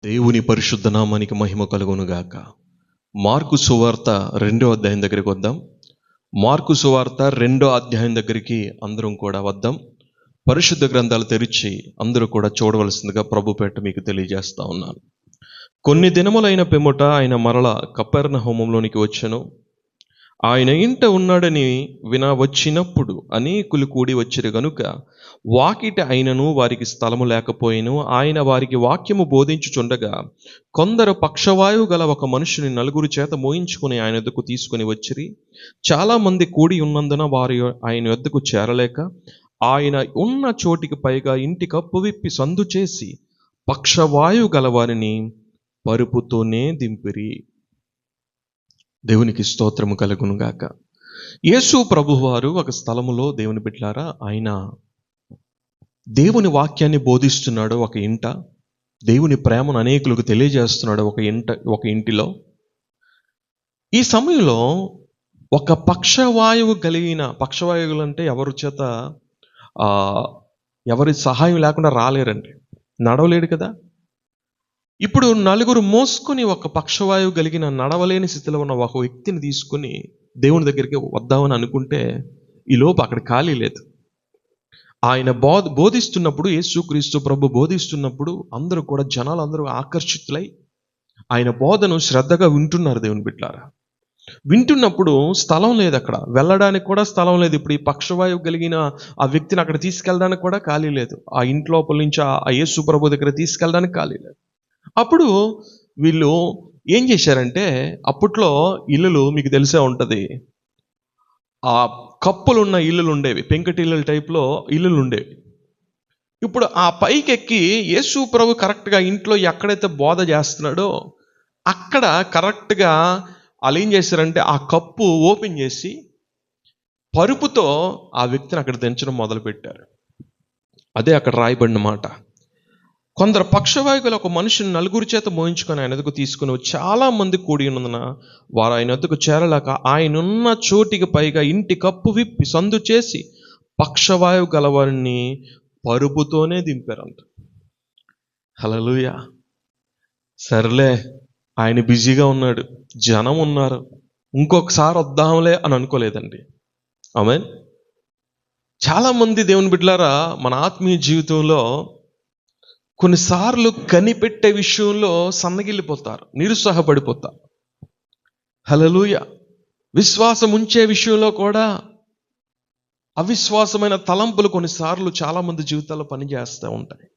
దేవుని పరిశుద్ధ నామానికి మహిమ కలుగునుగాక. మార్కు సువార్త 2వ అధ్యాయం దగ్గరికి వద్దాం. మార్కు సువార్త 2వ అధ్యాయం దగ్గరికి అందరం కూడా వద్దాం. పరిశుద్ధ గ్రంథాలు తెరిచి అందరూ కూడా చూడవలసిందిగా ప్రభు పేట మీకు తెలియజేస్తా ఉన్నాను. కొన్ని దినములైన పిమ్మట ఆయన మరల కపెర్నహూములోనికి వచ్చెను. ఆయన ఇంట ఉన్నాడని వచ్చినప్పుడు అనేకులు కూడి వచ్చిరు గనుక వాకిట అయినను వారికి స్థలము లేకపోయిను. ఆయన వారికి వాక్యము బోధించుచుండగా కొందరు పక్షవాయువు గల ఒక మనుషుని నలుగురు చేత మోయించుకుని ఆయన యొద్దకు తీసుకుని వచ్చిరి. చాలా మంది కూడి ఉన్నందున వారు ఆయన యొద్దకు చేరలేక ఆయన ఉన్న చోటికి పైగా ఇంటి కప్పు విప్పి సందు చేసి పక్షవాయువు గల వారిని పరుపుతోనే దింపిరి. దేవునికి స్తోత్రము కలుగునుగాక. యేసు ప్రభువారు ఒక స్థలములో, దేవుని బిడ్డలారా, ఆయన దేవుని వాక్యాన్ని బోధిస్తున్నాడు. ఒక ఇంట దేవుని ప్రేమను అనేకులకు తెలియజేస్తున్నాడు. ఒక ఇంటిలో ఈ సమయంలో ఒక పక్షవాయువులు అంటే ఎవరి సహాయం లేకుండా రాలేరండి, నడవలేడు కదా. ఇప్పుడు నలుగురు మోసుకుని ఒక పక్షవాయువు కలిగిన నడవలేని స్థితిలో ఉన్న ఒక వ్యక్తిని తీసుకుని దేవుని దగ్గరికి వద్దామని అనుకుంటే ఈలోపు అక్కడ ఖాళీ లేదు. ఆయన బోధిస్తున్నప్పుడు, యేసుక్రీస్తు ప్రభు బోధిస్తున్నప్పుడు అందరూ కూడా జనాలందరూ ఆకర్షితులై ఆయన బోధను శ్రద్ధగా వింటున్నారు. దేవుని బిడ్డలారా, వింటున్నప్పుడు స్థలం లేదు, అక్కడ వెళ్ళడానికి కూడా స్థలం లేదు. ఇప్పుడు ఈ పక్షవాయువు కలిగిన ఆ వ్యక్తిని అక్కడ తీసుకెళ్ళడానికి కూడా ఖాళీ లేదు. ఆ ఇంటి లోపల నుంచి ఆ యేసు ప్రభు దగ్గర తీసుకెళ్ళడానికి ఖాళీ లేదు. అప్పుడు వీళ్ళు ఏం చేశారంటే, అప్పట్లో ఇల్లులు మీకు తెలిసే ఉంటుంది, ఆ కప్పులు ఉన్న ఇల్లులు ఉండేవి, పెంకటి ఇల్లుల టైప్లో ఇల్లులు ఉండేవి. ఇప్పుడు ఆ పైకి ఎక్కి యేసు ప్రభు కరెక్ట్గా ఇంట్లో ఎక్కడైతే బోధ చేస్తున్నాడో అక్కడ కరెక్ట్గా వాళ్ళు ఏం చేశారంటే ఆ కప్పు ఓపెన్ చేసి పరుపుతో ఆ వ్యక్తిని అక్కడ దించడం మొదలుపెట్టారు. అదే అక్కడ రాయబడిన మాట. కొందరు పక్షవాయువులు ఒక మనిషిని నలుగురు చేత మోయించుకొని ఆయన ఎదుగు తీసుకుని చాలా మంది కూడి ఉన్నందున వారు ఆయన ఎదుగు చేరలేక ఆయనున్న చోటికి పైగా ఇంటి కప్పు విప్పి సందు చేసి పక్షవాయువు గలవారిని పరుపుతోనే దింపారంట. హల్లెలూయా. సర్లే, ఆయన బిజీగా ఉన్నాడు, జనం ఉన్నారు, ఇంకొకసారి వద్దాంలే అని అనుకోలేదండి. ఆమేన్. చాలామంది దేవుని బిడ్డలారా, మన ఆత్మీయ జీవితంలో కొన్నిసార్లు కనిపెట్టే విషయంలో సన్నగిల్లిపోతారు, నిరుత్సాహపడిపోతారు. హల్లెలూయా. విశ్వాసం ఉంచే విషయంలో కూడా అవిశ్వాసమైన తలంపులు కొన్నిసార్లు చాలామంది జీవితాల్లో పనిచేస్తూ ఉంటాయి.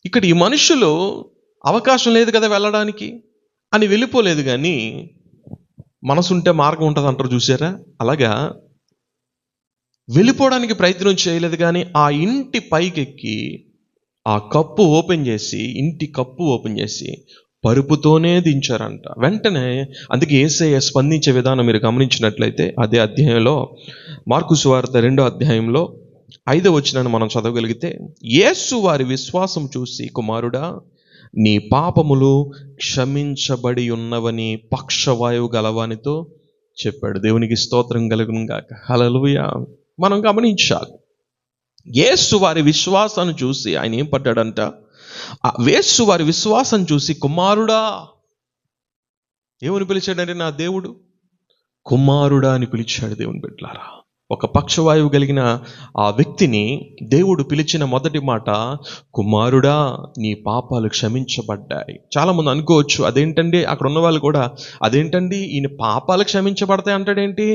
ఇక్కడ ఈ మనుషులు అవకాశం లేదు కదా వెళ్ళడానికి అని వెళ్ళిపోలేదు, కానీ మనసుంటే మార్గం ఉంటుంది అంటారు చూసారా, అలాగా వెళ్ళిపోవడానికి ప్రయత్నం చేయలేదు. కానీ ఆ ఇంటి పైకెక్కి ఆ కప్పు ఓపెన్ చేసి, ఇంటి కప్పు ఓపెన్ చేసి పరుపుతోనే దించారంట. వెంటనే అందుకే యేసయ్య స్పందించే విధానం మీరు గమనించినట్లయితే అదే అధ్యాయంలో, మార్కు సువార్త 2వ అధ్యాయంలో 5వ వచనాన్ని మనం చదవగలిగితే, యేసు వారి విశ్వాసం చూసి, కుమారుడా, నీ పాపములు క్షమించబడి ఉన్నవని పక్షవాయువు గలవానితో చెప్పాడు. దేవునికి స్తోత్రం కలుగును గాక. హల్లెలూయా. మనం గమనించాలి, యేసు వారి విశ్వాసాన్ని చూసి ఆయన ఏం పడ్డాడంట, యేసు వారి విశ్వాసం చూసి, కుమారుడా, ఏమని పిలిచాడంటే నా దేవుడు కుమారుడా అని పిలిచాడు. దేవుని బిడ్డలారా, ఒక పక్షవాయువు కలిగిన ఆ వ్యక్తిని దేవుడు పిలిచిన మొదటి మాట, కుమారుడా, నీ పాపాలు క్షమించబడ్డాయి. చాలామంది అనుకోవచ్చు, అదేంటండి, అక్కడ ఉన్న వాళ్ళు కూడా, అదేంటండి ఈయన పాపాలు క్షమించబడతాయి అంటాడేంటి,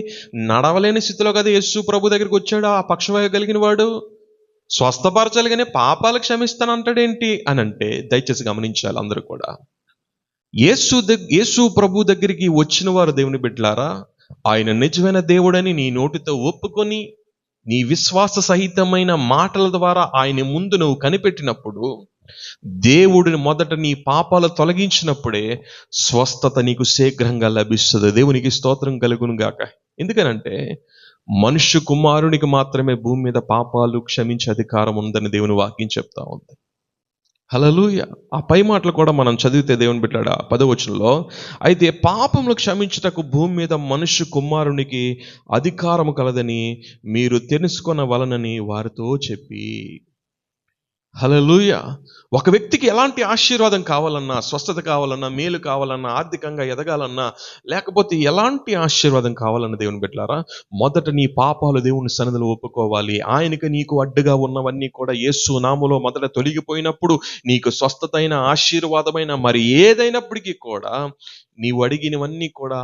నడవలేని స్థితిలో కదా యేసు ప్రభు దగ్గరికి వచ్చాడు ఆ పక్షవాయువు కలిగిన వాడు, స్వస్థపరచాలి కానీ పాపాలు క్షమిస్తాను అంటాడేంటి అని అంటే, దయచేసి గమనించాలి అందరూ కూడా, యేసు ప్రభు దగ్గరికి వచ్చిన వారు, దేవుని బిడ్డలారా, ఆయన నిజమైన దేవుడని నీ నోటితో ఒప్పుకొని నీ విశ్వాస సహితమైన మాటల ద్వారా ఆయన ముందు నువ్వు కనిపెట్టినప్పుడు, దేవుడిని మొదట నీ పాపాలు తొలగించినప్పుడే స్వస్థత నీకు శీఘ్రంగా లభిస్తుంది. దేవునికి స్తోత్రం కలుగును గాక. ఎందుకనంటే మనుష్య కుమారునికి మాత్రమే భూమి మీద పాపాలు క్షమించే అధికారం ఉందని దేవుని వాక్యం చెప్తా ఉంది. హల్లెలూయా. ఆ పై మాటలు కూడా మనం చదివితే, దేవుని బిడ్డలారా, 10వ వచనంలో, అయితే పాపములు క్షమించుటకు భూమి మీద మనుష్య కుమారునికి అధికారము కలదని మీరు తెలుసుకొనవలనని వారితో చెప్పి. హల్లెలూయా. ఒక వ్యక్తికి ఎలాంటి ఆశీర్వాదం కావాలన్నా, స్వస్థత కావాలన్నా, మేలు కావాలన్నా, ఆర్థికంగా ఎదగాలన్నా, లేకపోతే ఎలాంటి ఆశీర్వాదం కావాలన్న దేవుని బిడ్డలారా, మొదట నీ పాపాలు దేవుని సన్నిధిలో ఒప్పుకోవాలి. ఆయనకి నీకు అడ్డుగా ఉన్నవన్నీ కూడా యేసు నామములో మొదట తొలగిపోయినప్పుడు నీకు స్వస్థత అయిన, ఆశీర్వాదమైన మరి ఏదైనప్పటికీ కూడా నీవు అడిగినవన్నీ కూడా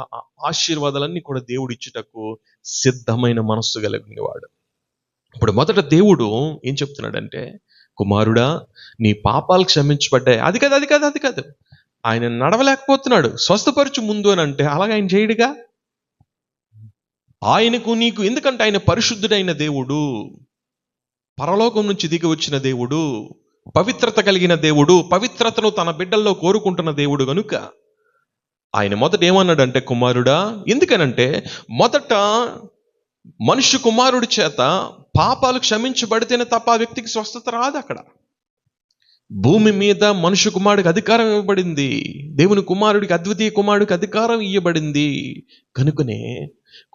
ఆశీర్వాదాలన్నీ కూడా దేవుడు ఇచ్చుటకు సిద్ధమైన మనస్సు కలిగిన వాడు. ఇప్పుడు మొదట దేవుడు ఏం చెప్తున్నాడంటే, కుమారుడా నీ పాపాలు క్షమించబడ్డాయి. అది కాదు. ఆయన నడవలేకపోతున్నాడు, స్వస్థపరచు ముందు అని అంటే అలాగ ఆయన చేయడుగా. ఆయనకు నీకు, ఎందుకంటే ఆయన పరిశుద్ధుడైన దేవుడు, పరలోకం నుంచి దిగి వచ్చిన దేవుడు, పవిత్రత కలిగిన దేవుడు, పవిత్రతను తన బిడ్డల్లో కోరుకుంటున్న దేవుడు గనుక ఆయన మొదట ఏమన్నాడంటే, కుమారుడా, ఎందుకనంటే మొదట మనుష్య కుమారుడి చేత పాపాలు క్షమించబడితేనే తప్ప ఆ వ్యక్తికి స్వస్థత రాదు. అక్కడ భూమి మీద మనుష్య కుమారుడికి అధికారం ఇవ్వబడింది, దేవుని కుమారుడికి, అద్వితీయ కుమారుడికి అధికారం ఇవ్వబడింది. కనుకనే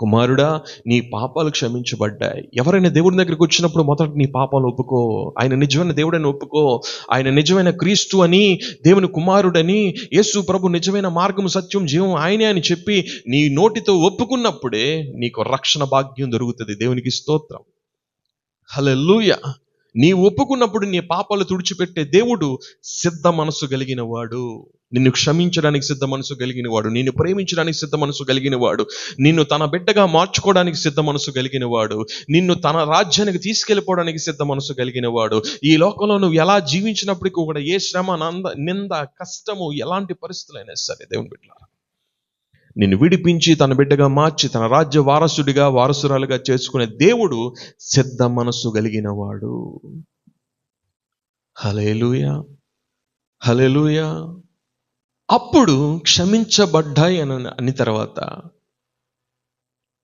కుమారుడా నీ పాపాలు క్షమించబడ్డాయి. ఎవరైనా దేవుని దగ్గరికి వచ్చినప్పుడు మొదట నీ పాపాలు ఒప్పుకో, ఆయన నిజమైన దేవుడని ఒప్పుకో, ఆయన నిజమైన క్రీస్తు అని, దేవుని కుమారుడని, యేసు ప్రభు నిజమైన మార్గం, సత్యం, జీవం ఆయనే అని చెప్పి నీ నోటితో ఒప్పుకున్నప్పుడే నీకు రక్షణ భాగ్యం దొరుకుతుంది. దేవునికి స్తోత్రం. హల్లెలూయా. నీ ఒప్పుకున్నప్పుడు నీ పాపాలు తుడిచిపెట్టే దేవుడు సిద్ధ మనసు కలిగిన వాడు, నిన్ను క్షమించడానికి సిద్ధ మనసు కలిగిన వాడు, నిన్ను ప్రేమించడానికి సిద్ధ మనసు కలిగిన వాడు, నిన్ను తన బిడ్డగా మార్చుకోవడానికి సిద్ధ మనసు కలిగిన వాడు, నిన్ను తన రాజ్యానికి తీసుకెళ్ళిపోవడానికి సిద్ధ మనసు కలిగిన వాడు. ఈ లోకంలో నువ్వు ఎలా జీవించినప్పటికీ కూడా ఏ శ్రమ, నింద, కష్టము, ఎలాంటి పరిస్థితులైనా సరే దేవుని బిడ్డ నిన్ను విడిపించి తన బిడ్డగా మార్చి తన రాజ్య వారసుడిగా, వారసురాలుగా చేసుకునే దేవుడు సిద్ధ మనస్సు కలిగిన వాడు. హల్లెలూయా, హల్లెలూయా. అప్పుడు క్షమించబడ్డాయి అని తర్వాత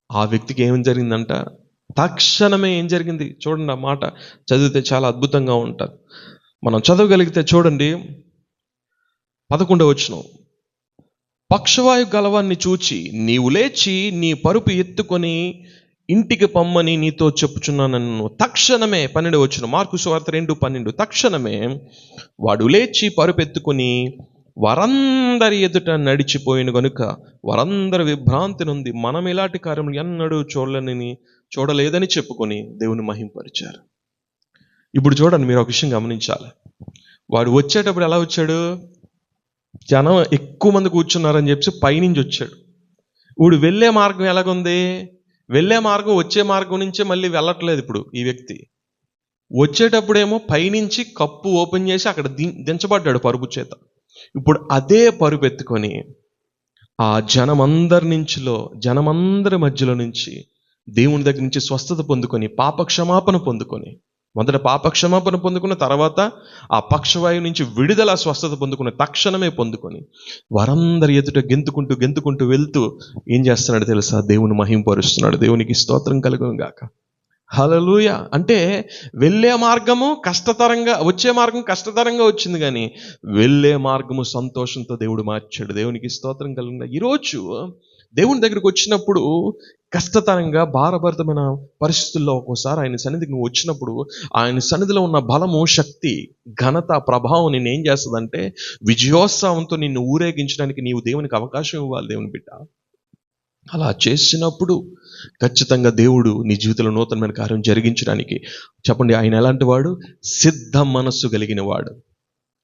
ఆ వ్యక్తికి ఏం జరిగిందంట? తక్షణమే ఏం జరిగింది చూడండి. ఆ మాట చదివితే చాలా అద్భుతంగా ఉంటుంది. మనం చదవగలిగితే చూడండి, 11వ వచనం. పక్షవాయు గలవాన్ని చూచి నీవు లేచి నీ పరుపు ఎత్తుకొని ఇంటికి పమ్మని నీతో చెప్పుచున్నాను. తక్షణమే, 12వ వచనం, మార్కు సువార్త 2:12. తక్షణమే వాడు లేచి పరుపు ఎత్తుకొని వారందరి ఎదుట నడిచిపోయిన గనుక వారందరూ విభ్రాంతి నుండి మనం ఇలాంటి కార్యములు ఎన్నడూ చూడలేదని చెప్పుకొని దేవుని మహింపరిచారు. ఇప్పుడు చూడండి, మీరు ఒక విషయం గమనించాలి. వాడు వచ్చేటప్పుడు ఎలా వచ్చాడు? జనం ఎక్కువ మంది కూర్చున్నారని చెప్పి పైనుంచి వచ్చాడు. ఇప్పుడు వెళ్ళే మార్గం ఎలాగుంది? వెళ్ళే మార్గం వచ్చే మార్గం నుంచే మళ్ళీ వెళ్ళట్లేదు. ఇప్పుడు ఈ వ్యక్తి వచ్చేటప్పుడేమో పైనుంచి కప్పు ఓపెన్ చేసి అక్కడ దించబడ్డాడు పరుపు చేత. ఇప్పుడు అదే పరుపు ఎత్తుకొని ఆ జనమందరి మధ్యలో నుంచి దేవుని దగ్గర నుంచి స్వస్థత పొందుకొని, పాపక్షమాపణ పొందుకొని, మొదట పాపక్షమాపణ పొందుకున్న తర్వాత ఆ పక్షవాయు నుంచి విడుదల, స్వస్థత పొందుకున్న తక్షణమే పొందుకొని వారందరి ఎదుట గెంతుకుంటూ వెళ్తూ ఏం చేస్తున్నాడు తెలుసా? దేవుని మహింపరుస్తున్నాడు. దేవునికి స్తోత్రం కలుగును గాక. హల్లెలూయా. అంటే వెళ్ళే మార్గము కష్టతరంగా, వచ్చే మార్గం కష్టతరంగా వచ్చింది, కానీ వెళ్ళే మార్గము సంతోషంతో దేవుడు మార్చాడు. దేవునికి స్తోత్రం కలుగును. ఈరోజు దేవుని దగ్గరికి వచ్చినప్పుడు కష్టతరంగా, భారభరితమైన పరిస్థితుల్లో ఒక్కోసారి ఆయన సన్నిధికి నువ్వు వచ్చినప్పుడు ఆయన సన్నిధిలో ఉన్న బలము, శక్తి, ఘనత, ప్రభావం నిన్ను ఏం చేస్తుందంటే విజయోత్సవంతో నిన్ను ఊరేగించడానికి నీవు దేవునికి అవకాశం ఇవ్వాలి. దేవుని బిడ్డ అలా చేసినప్పుడు ఖచ్చితంగా దేవుడు నీ జీవితంలో నూతనమైన కార్యం జరిగించడానికి, చెప్పండి, ఆయన ఎలాంటి వాడు? సిద్ధ మనస్సు కలిగిన వాడు.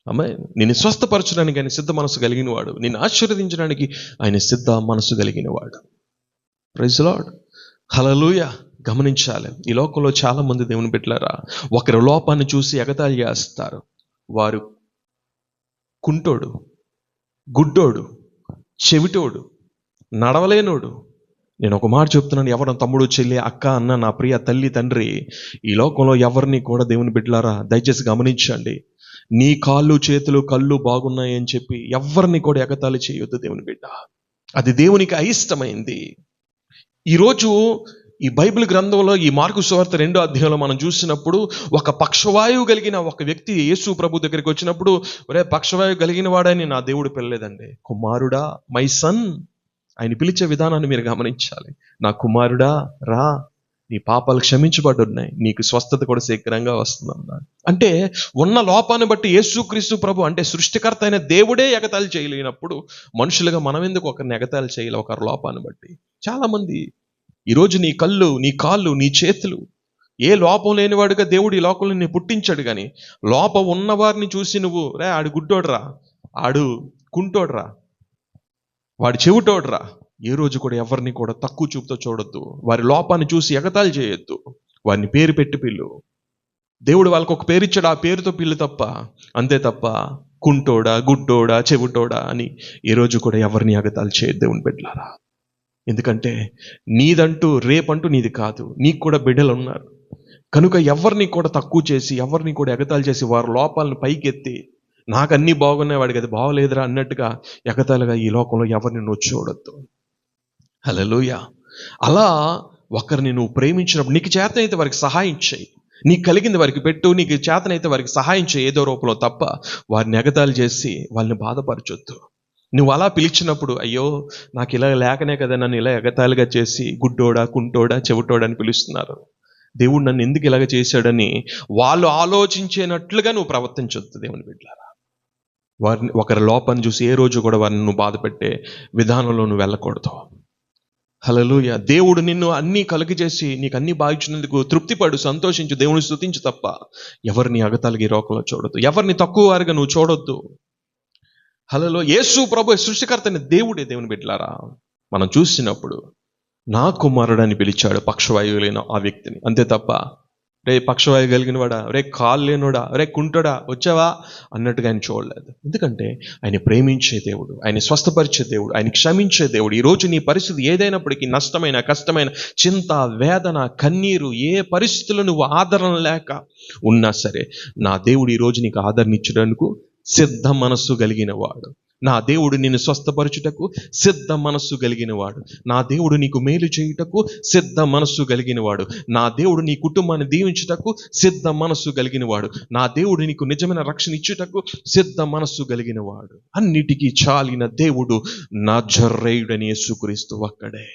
అమ్మాయి, నిన్ను స్వస్థపరచడానికి ఆయన సిద్ధ మనస్సు కలిగిన వాడు, నిన్ను ఆశీర్వదించడానికి ఆయన సిద్ధ మనస్సు కలిగిన వాడు. Praise the Lord. హల్లెలూయా. గమనించాలి, ఈ లోకంలో చాలా మంది దేవుని బిడ్డలారా ఒకరి లోపాన్ని చూసి ఎగతాళి చేస్తారు. వారు కుంటోడు, గుడ్డోడు, చెవిటోడు, నడవలేనోడు. నేను ఒక మాట చెప్తున్నాను, ఎవరు తమ్ముడు, చెల్లి, అక్క, అన్న, నా ప్రియ తల్లి, తండ్రి, ఈ లోకంలో ఎవరిని కూడా దేవుని బిడ్డలారా దయచేసి గమనించండి. నీ కాళ్ళు, చేతులు, కళ్ళు బాగున్నాయి అని చెప్పి ఎవరిని కూడా ఎగతాళి చేయొద్దు దేవుని బిడ్డ. అది దేవునికి అయిష్టమైంది. ఈరోజు ఈ బైబిల్ గ్రంథంలో ఈ మార్కు సువార్త 2వ అధ్యాయంలో మనం చూసినప్పుడు ఒక పక్షవాయువు కలిగిన ఒక వ్యక్తి యేసు ప్రభు దగ్గరికి వచ్చినప్పుడు, ఒరే పక్షవాయువు కలిగిన వాడని నా దేవుడు పిల్లలేదండి. కుమారుడా, మై సన్, ఆయన పిలిచే విధానాన్ని మీరు గమనించాలి. నా కుమారుడా రా, నీ పాపాలు క్షమించబడున్నాయి, నీకు స్వస్థత కూడా శీఘ్రంగా వస్తుంది అన్నాడు. అంటే ఉన్న లోపాన్ని బట్టి యేసుక్రీస్తు ప్రభు, అంటే సృష్టికర్త అయిన దేవుడే ఎగతాళి చేయలేనప్పుడు మనుషులుగా మనం ఎందుకు ఒకరిని ఎగతాళి చేయలే ఒకరి లోపాన్ని బట్టి? చాలామంది ఈరోజు నీ కళ్ళు, నీ కాళ్ళు, నీ చేతులు, ఏ లోపం లేనివాడుగా దేవుడు ఈ లోకంలో నేను పుట్టించాడు. కానీ లోపం ఉన్నవారిని చూసి నువ్వు ఆడు గుడ్డోడ్రా, ఆడు కుంటోడ్రా, వాడు చెవిటోడ్రా, ఏ రోజు కూడా ఎవరిని కూడా తక్కువ చూపుతో చూడొద్దు. వారి లోపాన్ని చూసి ఎగతాళి చేయొద్దు. వారిని పేరు పెట్టి పిల్లు. దేవుడు వాళ్ళకు ఒక పేరు ఇచ్చాడు, ఆ పేరుతో పిల్లు తప్ప, అంతే తప్ప కుంటోడా, గుడ్డోడా, చెవిటోడా అని ఏ రోజు కూడా ఎవరిని ఎగతాళి చేయొద్దు దేవుని బిడ్డలారా. ఎందుకంటే నీదంటూ రేపంటూ నీది కాదు, నీకు కూడా బిడ్డలు ఉన్నారు. కనుక ఎవరిని కూడా తక్కువ చేసి, ఎవరిని కూడా ఎగతాళి చేసి, వారి లోపాలను పైకెత్తి నాకు అన్నీ బాగున్నాయి వాడికి అది బాగలేదురా అన్నట్టుగా ఎగతాళిగా ఈ లోకంలో ఎవరిని నువ్వు చూడొద్దు. హల్లెలూయా. అలా ఒకరిని నువ్వు ప్రేమించినప్పుడు నీకు చేతనైతే వారికి సహాయం చేయి, నీకు కలిగింది వారికి పెట్టు, నీకు చేతనైతే వారికి సహాయం చేయి ఏదో రూపంలో, తప్ప వారిని ఎగతాళి చేసి వాళ్ళని బాధపరచొద్దు. నువ్వు అలా పిలిచినప్పుడు, అయ్యో నాకు ఇలా లేకనే కదా నన్ను ఇలా ఎగతాళిగా చేసి గుడ్డోడా, కుంటోడా, చెవిటోడా అని పిలుస్తున్నారు, దేవుడు నన్ను ఎందుకు ఇలాగ చేశాడని వాళ్ళు ఆలోచించేనట్లుగా నువ్వు ప్రవర్తించొద్దు దేవుని బిడ్డలారా. వారిని ఒకరి లోపాన్ని చూసి ఏ రోజు కూడా వారిని నువ్వు బాధ పెట్టే విధానంలో నువ్వు వెళ్ళకూడదు. హల్లెలూయా. దేవుడు నిన్ను అన్నీ కలుగ చేసి నీకు అన్నీ బాగిచ్చినందుకు తృప్తిపడు, సంతోషించు, దేవుని స్తుతించు, తప్ప ఎవరిని అగతాళిగా ఈ లోకంలో చూడొద్దు, ఎవరిని తక్కువ వారిగా నువ్వు చూడొద్దు. హల్లెలూయా. యేసు ప్రభు సృష్టికర్తని దేవుడే దేవుని బిడ్డలారా. మనం చూసినప్పుడు నా కుమారుడని పిలిచాడు పక్షవాయువు లేని ఆ వ్యక్తిని, అంతే తప్ప రే పక్షవాయువు కలిగిన వాడా, రే కాలు లేనోడా, రే కుంటోడా వచ్చావా అన్నట్టుగా ఆయన చూడలేదు. ఎందుకంటే ఆయన ప్రేమించే దేవుడు, ఆయన స్వస్థపరిచే దేవుడు, ఆయన క్షమించే దేవుడు. ఈరోజు నీ పరిస్థితి ఏదైనప్పటికీ, నష్టమైన, కష్టమైన, చింత, వేదన, కన్నీరు, ఏ పరిస్థితుల్లో నువ్వు ఆదరణ లేక ఉన్నా సరే, నా దేవుడు ఈరోజు నీకు ఆదరణ ఇచ్చడానికి సిద్ధ మనస్సు కలిగిన వాడు. నా దేవుడు నిన్ను స్వస్థపరచుటకు సిద్ధ మనస్సు కలిగిన వాడు. నా దేవుడు నీకు మేలు చేయుటకు సిద్ధ మనస్సు కలిగిన వాడు. నా దేవుడు నీ కుటుంబాన్ని దీవించుటకు సిద్ధ మనస్సు కలిగిన వాడు. నా దేవుడు నీకు నిజమైన రక్షణ ఇచ్చుటకు సిద్ధ మనస్సు కలిగిన వాడు. అన్నిటికీ చాలిన దేవుడు నజరేయుడని యేసుక్రీస్తు ఒక్కడే.